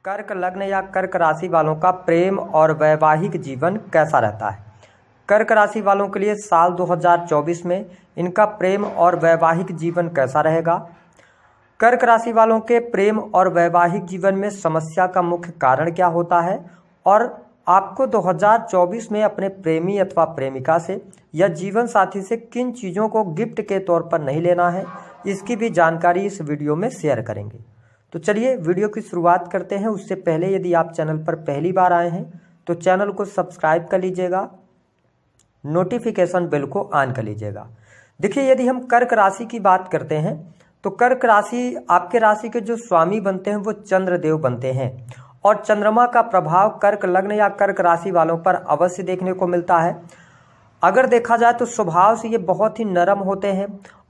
कर्क लग्न या कर्क राशि वालों का प्रेम और वैवाहिक जीवन कैसा रहता है। कर्क राशि वालों के लिए साल 2024 में इनका प्रेम और वैवाहिक जीवन कैसा रहेगा। कर्क राशि वालों के प्रेम और वैवाहिक जीवन में समस्या का मुख्य कारण क्या होता है और आपको 2024 में अपने प्रेमी अथवा प्रेमिका से या जीवन साथी से किन चीज़ों को गिफ्ट के तौर पर नहीं लेना है, इसकी भी जानकारी इस वीडियो में शेयर करेंगे। तो चलिए वीडियो की शुरुआत करते हैं। उससे पहले यदि आप चैनल पर पहली बार आए हैं तो चैनल को सब्सक्राइब कर लीजिएगा, नोटिफिकेशन बेल को ऑन कर लीजिएगा। देखिए, यदि हम कर्क राशि की बात करते हैं तो कर्क राशि, आपके राशि के जो स्वामी बनते हैं वो चंद्रदेव बनते हैं और चंद्रमा का प्रभाव कर्क लग्न या कर्क राशि वालों पर अवश्य देखने को मिलता है। अगर देखा जाए तो स्वभाव से ये बहुत ही नरम होते हैं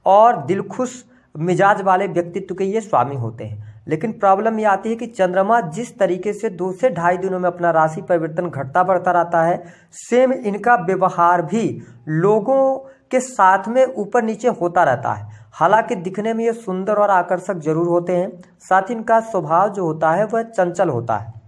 और दिलखुश मिजाज वाले व्यक्तित्व के ये स्वामी होते हैं। लेकिन प्रॉब्लम ये आती है कि चंद्रमा जिस तरीके से 2 से ढाई दिनों में अपना राशि परिवर्तन घटता बढ़ता रहता है, सेम इनका व्यवहार भी लोगों के साथ में ऊपर नीचे होता रहता है। हालांकि दिखने में ये सुंदर और आकर्षक जरूर होते हैं, साथ ही इनका स्वभाव जो होता है वह चंचल होता है।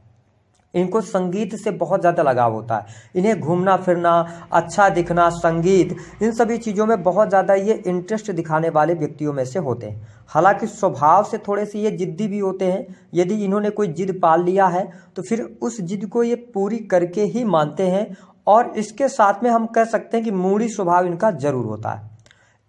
इनको संगीत से बहुत ज़्यादा लगाव होता है। इन्हें घूमना फिरना, अच्छा दिखना, संगीत, इन सभी चीज़ों में बहुत ज़्यादा ये इंटरेस्ट दिखाने वाले व्यक्तियों में से होते हैं। हालांकि स्वभाव से थोड़े से ये जिद्दी भी होते हैं। यदि इन्होंने कोई जिद पाल लिया है तो फिर उस जिद को ये पूरी करके ही मानते हैं और इसके साथ में हम कह सकते हैं कि मूडी स्वभाव इनका जरूर होता है।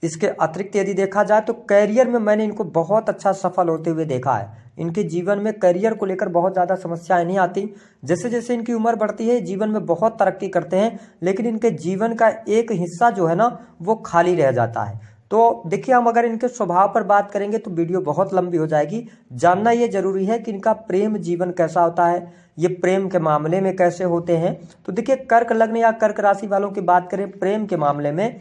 इसके अतिरिक्त यदि देखा जाए तो करियर में मैंने इनको बहुत अच्छा सफल होते हुए देखा है। इनके जीवन में करियर को लेकर बहुत ज़्यादा समस्याएं नहीं आती। जैसे जैसे इनकी उम्र बढ़ती है जीवन में बहुत तरक्की करते हैं, लेकिन इनके जीवन का एक हिस्सा जो है ना वो खाली रह जाता है। तो देखिए, हम अगर इनके स्वभाव पर बात करेंगे तो वीडियो बहुत लंबी हो जाएगी। जानना ये जरूरी है कि इनका प्रेम जीवन कैसा होता है, ये प्रेम के मामले में कैसे होते हैं। तो देखिए, कर्क लग्न या कर्क राशि वालों की बात करें प्रेम के मामले में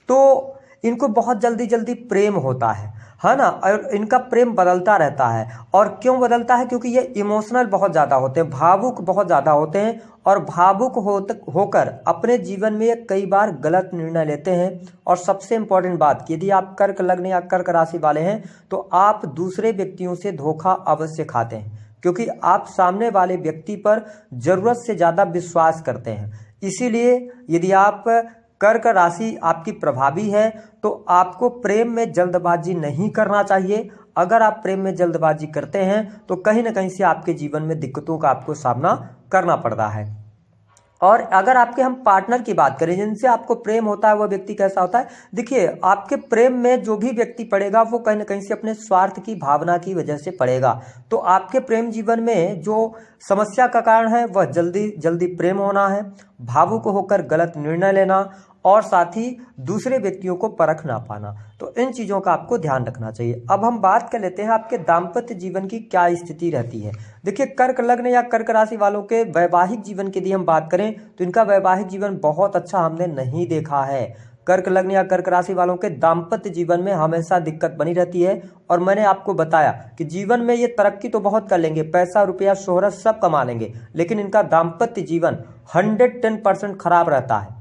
तो इनको बहुत जल्दी जल्दी प्रेम होता है ना। और इनका प्रेम बदलता रहता है। और क्यों बदलता है? क्योंकि ये इमोशनल बहुत ज़्यादा होते हैं, भावुक बहुत ज़्यादा होते हैं और भावुक होकर अपने जीवन में ये कई बार गलत निर्णय लेते हैं। और सबसे इम्पोर्टेंट बात, यदि आप कर्क लग्न या कर्क राशि वाले हैं तो आप दूसरे व्यक्तियों से धोखा अवश्य खाते हैं, क्योंकि आप सामने वाले व्यक्ति पर ज़रूरत से ज़्यादा विश्वास करते हैं। इसीलिए यदि आप कर्क राशि आपकी प्रभावी है तो आपको प्रेम में जल्दबाजी नहीं करना चाहिए। अगर आप प्रेम में जल्दबाजी करते हैं तो कहीं ना कहीं से आपके जीवन में दिक्कतों का आपको सामना करना पड़ता है। और अगर आपके हम पार्टनर की बात करें जिनसे आपको प्रेम होता है, वह व्यक्ति कैसा होता है? देखिए, आपके प्रेम में जो भी व्यक्ति पड़ेगा वो कहीं ना कहीं से अपने स्वार्थ की भावना की वजह से पड़ेगा। तो आपके प्रेम जीवन में जो समस्या का कारण है वह जल्दी जल्दी प्रेम होना है, भावुक होकर गलत निर्णय लेना और साथ ही दूसरे व्यक्तियों को परख ना पाना। तो इन चीज़ों का आपको ध्यान रखना चाहिए। अब हम बात कर लेते हैं आपके दाम्पत्य जीवन की क्या स्थिति रहती है। देखिए, कर्क लग्न या कर्क राशि वालों के वैवाहिक जीवन की यदि हम बात करें तो इनका वैवाहिक जीवन बहुत अच्छा हमने नहीं देखा है। कर्क लग्न या कर्क राशि वालों के दाम्पत्य जीवन में हमेशा दिक्कत बनी रहती है। और मैंने आपको बताया कि जीवन में ये तरक्की तो बहुत कर लेंगे, पैसा रुपया शोहरत सब कमा लेंगे, लेकिन इनका दाम्पत्य जीवन 110% खराब रहता है।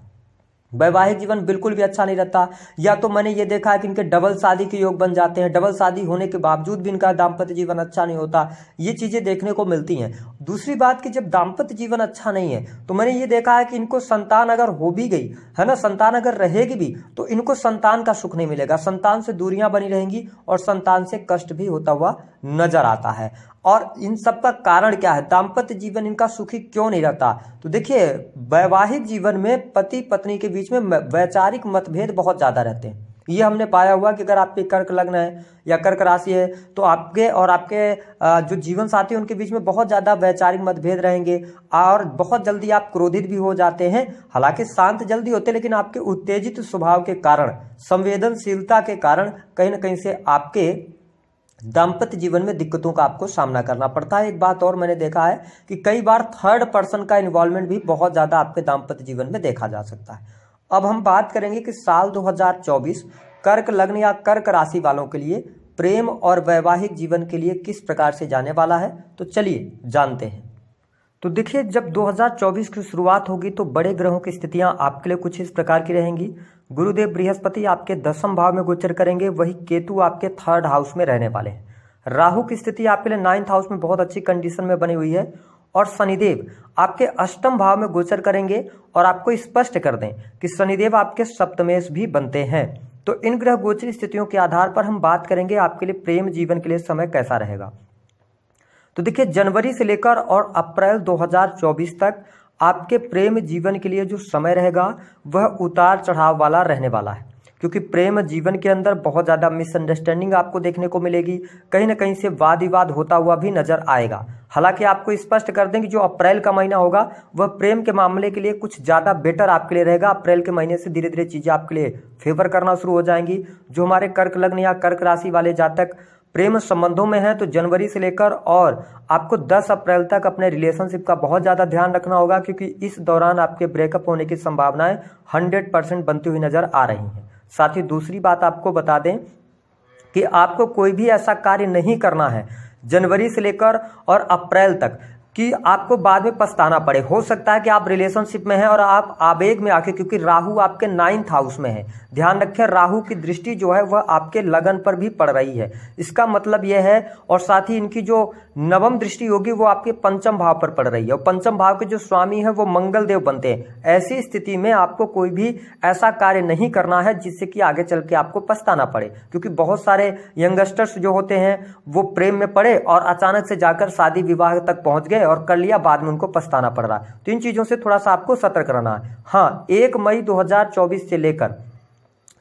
वैवाहिक जीवन बिल्कुल भी अच्छा नहीं रहता। या तो मैंने ये देखा है कि इनके डबल शादी के योग बन जाते हैं, डबल शादी होने के बावजूद भी इनका दाम्पत्य जीवन अच्छा नहीं होता। ये चीज़ें देखने को मिलती हैं। दूसरी बात कि जब दाम्पत्य जीवन अच्छा नहीं है तो मैंने ये देखा है कि इनको संतान अगर हो भी गई है ना, संतान अगर रहेगी भी तो इनको संतान का सुख नहीं मिलेगा, संतान से दूरियां बनी रहेंगी और संतान से कष्ट भी होता हुआ नजर आता है। और इन सब का कारण क्या है? दाम्पत्य जीवन इनका सुखी क्यों नहीं रहता? तो देखिए, वैवाहिक जीवन में पति पत्नी के बीच में वैचारिक मतभेद बहुत ज्यादा रहते हैं। ये हमने पाया हुआ कि अगर आपके कर्क लग्न है या कर्क राशि है तो आपके और आपके जो जीवन साथी उनके बीच में बहुत ज्यादा वैचारिक मतभेद रहेंगे और बहुत जल्दी आप क्रोधित भी हो जाते हैं। हालांकि शांत जल्दी होते हैं, लेकिन आपके उत्तेजित स्वभाव के कारण, संवेदनशीलता के कारण कहीं ना कहीं से आपके दाम्पत्य जीवन में दिक्कतों का आपको सामना करना पड़ता है। एक बात और मैंने देखा है कि कई बार थर्ड पर्सन का इन्वॉल्वमेंट भी बहुत ज़्यादा आपके दाम्पत्य जीवन में देखा जा सकता है। अब हम बात करेंगे कि साल 2024 कर्क लग्न या कर्क राशि वालों के लिए प्रेम और वैवाहिक जीवन के लिए किस प्रकार से जाने वाला है। तो चलिए जानते हैं। तो देखिए, जब 2024 की शुरुआत होगी तो बड़े ग्रहों की स्थितियां आपके लिए कुछ इस प्रकार की रहेंगी। गुरुदेव बृहस्पति आपके 10वें भाव में गोचर करेंगे, वही केतु आपके 3rd हाउस में रहने वाले हैं। राहु की स्थिति आपके लिए 9th हाउस में बहुत अच्छी कंडीशन में बनी हुई है और शनिदेव आपके अष्टम भाव में गोचर करेंगे और आपको स्पष्ट कर दें कि शनिदेव आपके सप्तमेश भी बनते हैं। तो इन ग्रह गोचरी स्थितियों के आधार पर हम बात करेंगे आपके लिए प्रेम जीवन के लिए समय कैसा रहेगा। तो देखिए, जनवरी से लेकर और अप्रैल 2024 तक आपके प्रेम जीवन के लिए जो समय रहेगा वह उतार चढ़ाव वाला रहने वाला है, क्योंकि प्रेम जीवन के अंदर बहुत ज़्यादा मिसअंडरस्टैंडिंग आपको देखने को मिलेगी, कहीं ना कहीं से वाद विवाद होता हुआ भी नजर आएगा। हालांकि आपको स्पष्ट कर दें कि जो अप्रैल का महीना होगा वह प्रेम के मामले के लिए कुछ ज़्यादा बेटर आपके लिए रहेगा। अप्रैल के महीने से धीरे धीरे चीज़ें आपके लिए फेवर करना शुरू हो जाएंगी। जो हमारे कर्क लग्न या कर्क राशि वाले जातक प्रेम संबंधों में हैं तो जनवरी से लेकर और आपको 10 अप्रैल तक अपने रिलेशनशिप का बहुत ज़्यादा ध्यान रखना होगा, क्योंकि इस दौरान आपके ब्रेकअप होने की संभावनाएं 100% बनती हुई नजर आ रही हैं। साथ ही दूसरी बात आपको बता दें कि आपको कोई भी ऐसा कार्य नहीं करना है जनवरी से लेकर और अप्रैल तक कि आपको बाद में पछताना पड़े। हो सकता है कि आप रिलेशनशिप में हैं और आप आवेग में आके, क्योंकि राहु आपके 9th हाउस में है, ध्यान रखें राहु की दृष्टि जो है वह आपके लगन पर भी पड़ रही है। इसका मतलब यह है, और साथ ही इनकी जो नवम दृष्टि होगी वो आपके पंचम भाव पर पड़ रही है और पंचम भाव के जो स्वामी है वो मंगल देव बनते हैं। ऐसी स्थिति में आपको कोई भी ऐसा कार्य नहीं करना है जिससे कि आगे चल के आपको पछताना पड़े, क्योंकि बहुत सारे यंगस्टर्स जो होते हैं वो प्रेम में पड़े और अचानक से जाकर शादी विवाह तक पहुंच गए और कर लिया, बाद में उनको पछताना पड़ रहा है। तो इन चीजों से थोड़ा सा आपको सतर्क रहना है। हाँ, 1 मई 2024 से लेकर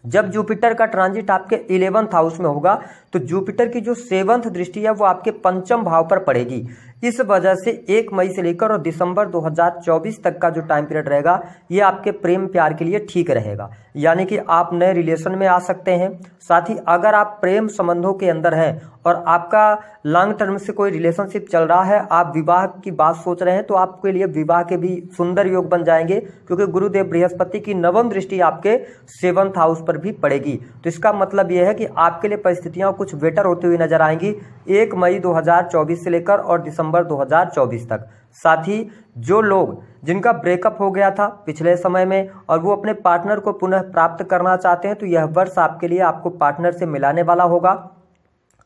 जब जुपिटर का ट्रांजिट आपके 11th हाउस में होगा तो जुपिटर की जो 7th दृष्टि है वो आपके पंचम भाव पर पड़ेगी। इस वजह से 1 मई से लेकर और दिसंबर 2024 तक का जो टाइम पीरियड रहेगा ये आपके प्रेम प्यार के लिए ठीक रहेगा, यानी कि आप नए रिलेशन में आ सकते हैं। साथ ही अगर आप प्रेम संबंधों के अंदर हैं और आपका लॉन्ग टर्म से कोई रिलेशनशिप चल रहा है, आप विवाह की बात सोच रहे हैं, तो आपके लिए विवाह के भी सुंदर योग बन जाएंगे, क्योंकि गुरुदेव बृहस्पति की नवम दृष्टि आपके 7th हाउस पर भी पड़ेगी। तो इसका मतलब यह है कि आपके लिए परिस्थितियां कुछ बेटर होती हुई नजर आएंगी 1 मई 2024 से लेकर और दिसंबर 2024 तक। साथ ही जो लोग जिनका ब्रेकअप हो गया था पिछले समय में और वो अपने पार्टनर को पुनः प्राप्त करना चाहते हैं तो यह वर्ष आपके लिए आपको पार्टनर से मिलाने वाला होगा।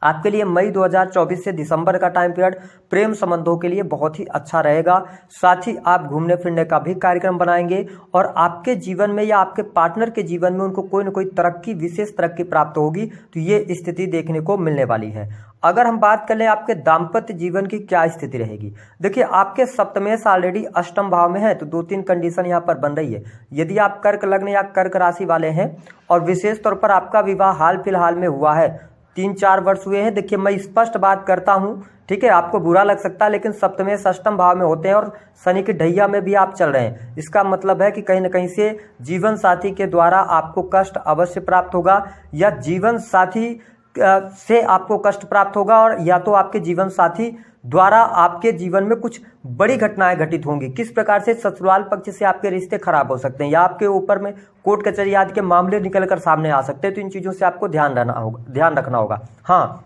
आपके लिए मई 2024 से दिसंबर का टाइम पीरियड प्रेम संबंधों के लिए बहुत ही अच्छा रहेगा। साथ ही आप घूमने फिरने का भी कार्यक्रम बनाएंगे और आपके जीवन में या आपके पार्टनर के जीवन में उनको कोई न कोई तरक्की, विशेष तरक्की प्राप्त होगी, तो ये स्थिति देखने को मिलने वाली है। अगर हम बात कर लें आपके दाम्पत्य जीवन की क्या स्थिति रहेगी, देखिए आपके सप्तमेश ऑलरेडी अष्टम भाव में है, तो 2-3 कंडीशन यहाँ पर बन रही है। यदि आप कर्क लग्न या कर्क राशि वाले हैं और विशेष तौर पर आपका विवाह हाल फिलहाल में हुआ है, 3-4 वर्ष हुए हैं, देखिए मैं स्पष्ट बात करता हूं, ठीक है, आपको बुरा लग सकता है, लेकिन सप्तमेश अष्टम भाव में होते हैं और शनि की ढैया में भी आप चल रहे हैं। इसका मतलब है कि कहीं न कहीं से जीवन साथी के द्वारा आपको कष्ट अवश्य प्राप्त होगा, या जीवन साथी से आपको कष्ट प्राप्त होगा, और या तो आपके जीवन साथी द्वारा आपके जीवन में कुछ बड़ी घटनाएं घटित होंगी। किस प्रकार से ससुराल पक्ष से आपके रिश्ते खराब हो सकते हैं, या आपके ऊपर में कोर्ट कचहरी आदि के मामले निकलकर सामने आ सकते हैं। तो इन चीजों से आपको ध्यान रखना होगा। हाँ,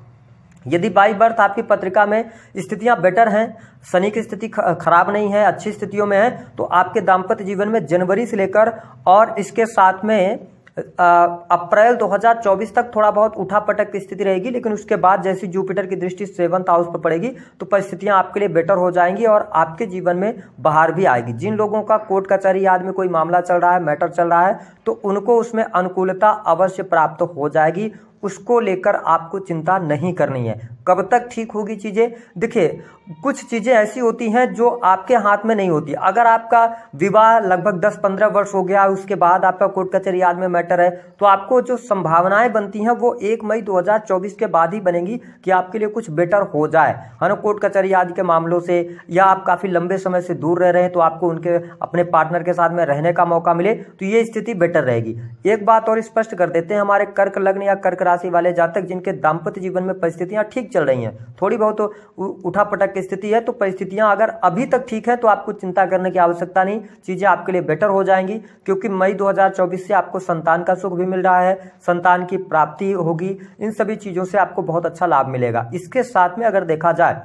यदि बाई बर्थ आपकी पत्रिका में स्थितियां बेटर हैं, शनि की स्थिति खराब नहीं है, अच्छी स्थितियों में है, तो आपके दाम्पत्य जीवन में जनवरी से लेकर और इसके साथ में अप्रैल 2024 तक थोड़ा बहुत उठापटक की स्थिति रहेगी, लेकिन उसके बाद जैसी जुपिटर की दृष्टि 7th हाउस पर पड़ेगी तो परिस्थितियां आपके लिए बेटर हो जाएंगी और आपके जीवन में बाहर भी आएगी। जिन लोगों का कोर्ट कचहरी आदि में कोई मामला चल रहा है, मैटर चल रहा है, तो उनको उसमें अनुकूलता अवश्य प्राप्त हो जाएगी। उसको लेकर आपको चिंता नहीं करनी है। कब तक ठीक होगी चीजें, देखिए कुछ चीजें ऐसी होती हैं जो आपके हाथ में नहीं होती। अगर आपका विवाह लगभग 10-15 वर्ष हो गया, उसके बाद आपका कोर्ट कचहरी आदि में मैटर है, तो आपको जो संभावनाएं बनती हैं वो 1 मई 2024 के बाद ही बनेगी कि आपके लिए कुछ बेटर हो जाए, है ना, कोर्ट कचहरी आदि के मामलों से, या आप काफी लंबे समय से दूर रह रहे हैं तो आपको उनके अपने पार्टनर के साथ में रहने का मौका मिले, तो ये स्थिति बेटर रहेगी। एक बात और स्पष्ट कर देते हैं, हमारे कर्क लग्न या कर्क राशि वाले जातक जिनके दाम्पत्य जीवन में परिस्थितियां ठीक चल रही हैं, थोड़ी बहुत तो उठापटक की स्थिति है, तो परिस्थितियां अगर अभी तक ठीक है तो आपको चिंता करने की आवश्यकता नहीं, चीजें आपके लिए बेटर हो जाएंगी, क्योंकि मई 2024 से आपको संतान का सुख भी मिल रहा है, संतान की प्राप्ति होगी, इन सभी चीजों से आपको बहुत अच्छा लाभ मिलेगा। इसके साथ में अगर देखा जाए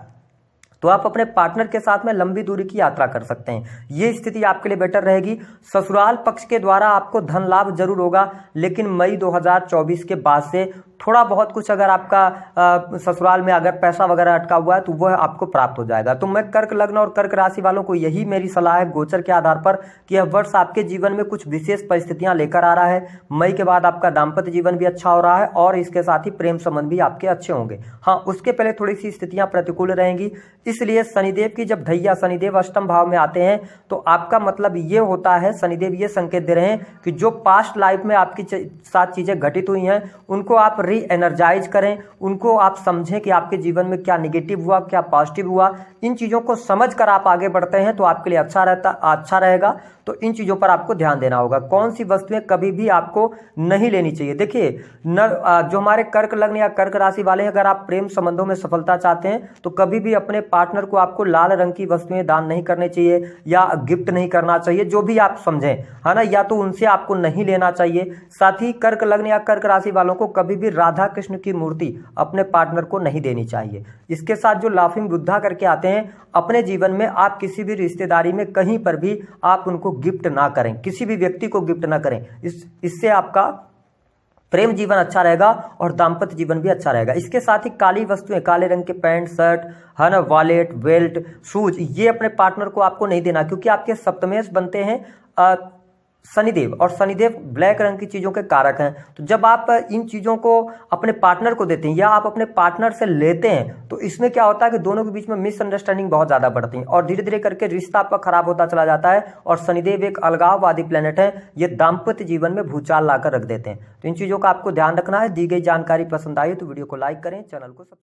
तो आप अपने पार्टनर के साथ में लंबी दूरी की यात्रा कर सकते हैं। ये स्थिति आपके लिए बेटर रहेगी। ससुराल पक्ष के द्वारा आपको धन लाभ जरूर होगा, लेकिन मई 2024 के बाद से थोड़ा बहुत कुछ अगर आपका ससुराल में अगर पैसा वगैरह अटका हुआ है तो वह आपको प्राप्त हो जाएगा। तो मैं कर्क लग्न और कर्क राशि वालों को यही मेरी सलाह है गोचर के आधार पर कि यह वर्ष आपके जीवन में कुछ विशेष परिस्थितियां लेकर आ रहा है। मई के बाद आपका दाम्पत्य जीवन भी अच्छा हो रहा है और इसके साथ ही प्रेम संबंध भी आपके अच्छे होंगे। हाँ, उसके पहले थोड़ी सी स्थितियां प्रतिकूल रहेंगी, इसलिए शनिदेव की जब ढैया शनिदेव अष्टम भाव में आते हैं तो आपका मतलब ये होता है, शनिदेव ये संकेत दे रहे हैं कि जो पास्ट लाइफ में आपकी साथ चीजें घटित हुई हैं उनको आप री एनर्जाइज करें, उनको आप समझें कि आपके जीवन में क्या निगेटिव हुआ क्या पॉजिटिव हुआ। इन चीजों को समझकर आप आगे बढ़ते हैं तो आपके लिए अच्छा रहेगा। तो इन चीजों पर आपको ध्यान देना होगा। कौन सी वस्तुएं कभी भी आपको नहीं लेनी चाहिए। देखिए जो हमारे कर्क लग्न या कर्क राशि वाले हैं, अगर आप प्रेम संबंधों में सफलता चाहते हैं तो कभी भी अपने पार्टनर को आपको लाल रंग की वस्तुएं दान नहीं करनी चाहिए या गिफ्ट नहीं करना चाहिए, जो भी आप समझें, है ना, या तो उनसे आपको नहीं लेना चाहिए। साथ ही कर्क लग्न या कर्क राशि वालों को कभी भी राधा कृष्ण की मूर्ति अपने पार्टनर को नहीं देनी चाहिए। इसके साथ जो लाफिंग बुद्धा करके आते हैं, अपने जीवन में आप किसी भी रिश्तेदारी में कहीं पर भी आप उनको गिफ्ट ना करें, किसी भी व्यक्ति को गिफ्ट ना करें। इससे आपका प्रेम जीवन अच्छा रहेगा और दाम्पत्य जीवन भी अच्छा रहेगा। इसके साथ ही काली वस्तुएं, काले रंग के पैंट शर्ट, है ना, वॉलेट, बेल्ट, शूज, ये अपने पार्टनर को आपको नहीं देना, क्योंकि आपके सप्तमेश बनते हैं शनिदेव, और शनिदेव ब्लैक रंग की चीजों के कारक हैं। तो जब आप इन चीजों को अपने पार्टनर को देते हैं या आप अपने पार्टनर से लेते हैं तो इसमें क्या होता है कि दोनों के बीच में मिसअंडरस्टैंडिंग बहुत ज्यादा बढ़ती है और धीरे धीरे करके रिश्ता आपका खराब होता चला जाता है। और शनिदेव एक अलगाववादी प्लेनेट है, ये दाम्पत्य जीवन में भूचाल लाकर रख देते हैं। तो इन चीजों का आपको ध्यान रखना है। दी गई जानकारी पसंद आई तो वीडियो को लाइक करें, चैनल को